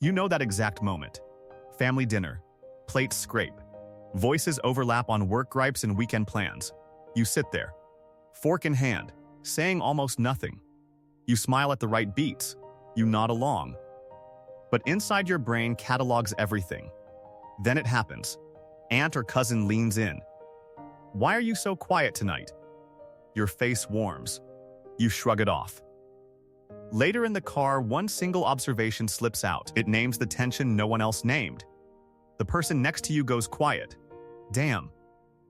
You know that exact moment. Family dinner. Plates scrape. Voices overlap on work gripes and weekend plans. You sit there, fork in hand, saying almost nothing. You smile at the right beats. You nod along. But inside your brain catalogs everything. Then it happens. Aunt or cousin leans in. "Why are you so quiet tonight?" Your face warms. You shrug it off. Later in the car, one single observation slips out. It names the tension no one else named. The person next to you goes quiet. Damn.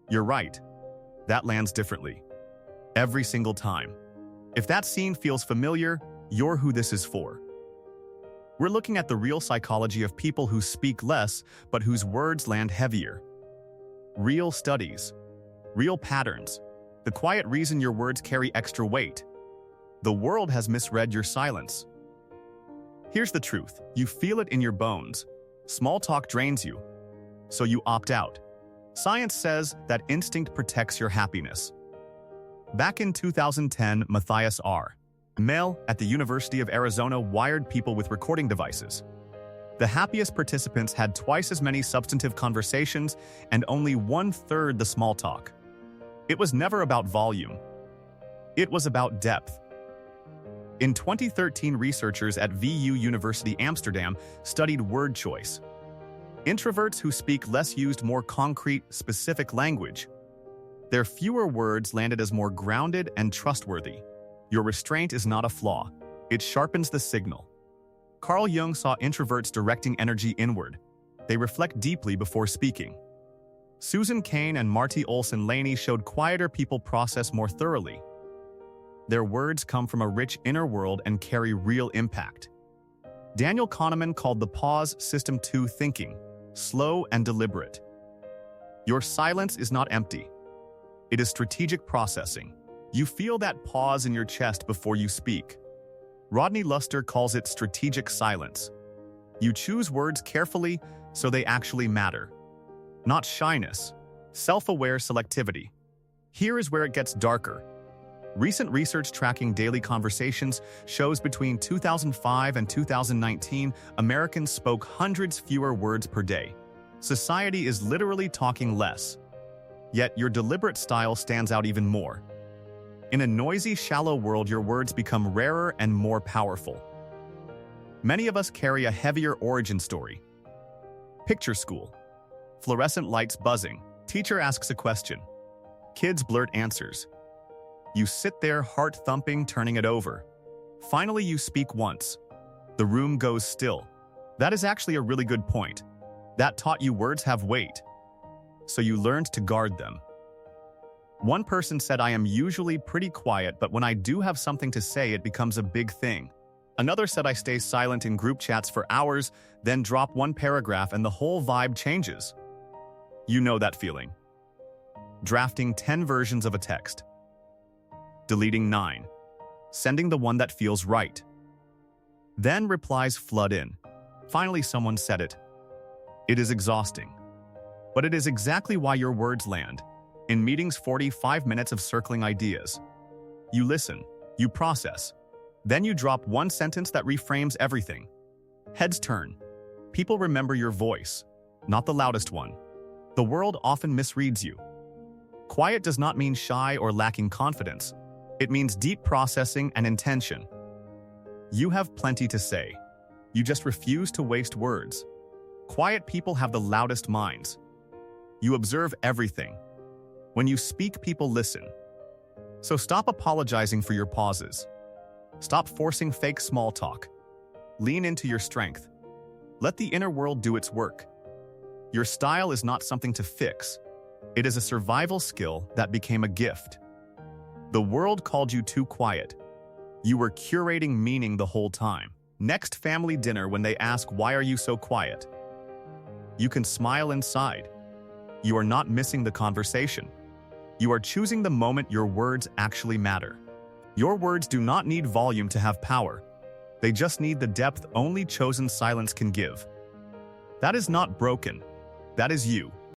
You're right. That lands differently. Every single time. If that scene feels familiar, you're who this is for. We're looking at the real psychology of people who speak less, but whose words land heavier. Real studies. Real patterns. The quiet reason your words carry extra weight. The world has misread your silence. Here's the truth. You feel it in your bones. Small talk drains you. So you opt out. Science says that instinct protects your happiness. Back in 2010, Matthias R. Male at the University of Arizona wired people with recording devices. The happiest participants had twice as many substantive conversations and only 1/3 the small talk. It was never about volume. It was about depth. In 2013, researchers at VU University Amsterdam studied word choice. Introverts who speak less used more concrete, specific language. Their fewer words landed as more grounded and trustworthy. Your restraint is not a flaw. It sharpens the signal. Carl Jung saw introverts directing energy inward. They reflect deeply before speaking. Susan Cain and Marty Olson Laney showed quieter people process more thoroughly. Their words come from a rich inner world and carry real impact. Daniel Kahneman called the pause system 2 thinking, slow and deliberate. Your silence is not empty. It is strategic processing. You feel that pause in your chest before you speak. Rodney Luster calls it strategic silence. You choose words carefully so they actually matter. Not shyness, self-aware selectivity. Here is where it gets darker. Recent research tracking daily conversations shows between 2005 and 2019, Americans spoke hundreds fewer words per day. Society is literally talking less. Yet your deliberate style stands out even more. In a noisy, shallow world, your words become rarer and more powerful. Many of us carry a heavier origin story. Picture school. Fluorescent lights buzzing. Teacher asks a question. Kids blurt answers. You sit there, heart thumping, turning it over. Finally, you speak once. The room goes still. That is actually a really good point. That taught you words have weight. So you learned to guard them. One person said, "I am usually pretty quiet, but when I do have something to say, it becomes a big thing." Another said, "I stay silent in group chats for hours, then drop one paragraph and the whole vibe changes." You know that feeling. Drafting 10 versions of a text. Deleting 9. Sending the one that feels right. Then replies flood in. Finally, someone said it. It is exhausting. But it is exactly why your words land. In meetings, 45 minutes of circling ideas. You listen, you process. Then you drop one sentence that reframes everything. Heads turn. People remember your voice, not the loudest one. The world often misreads you. Quiet does not mean shy or lacking confidence. It means deep processing and intention. You have plenty to say. You just refuse to waste words. Quiet people have the loudest minds. You observe everything. When you speak, people listen. So stop apologizing for your pauses. Stop forcing fake small talk. Lean into your strength. Let the inner world do its work. Your style is not something to fix. It is a survival skill that became a gift. The world called you too quiet. You were curating meaning the whole time. Next family dinner, when they ask, "Why are you so quiet?" You can smile inside. You are not missing the conversation. You are choosing the moment your words actually matter. Your words do not need volume to have power. They just need the depth only chosen silence can give. That is not broken. That is you.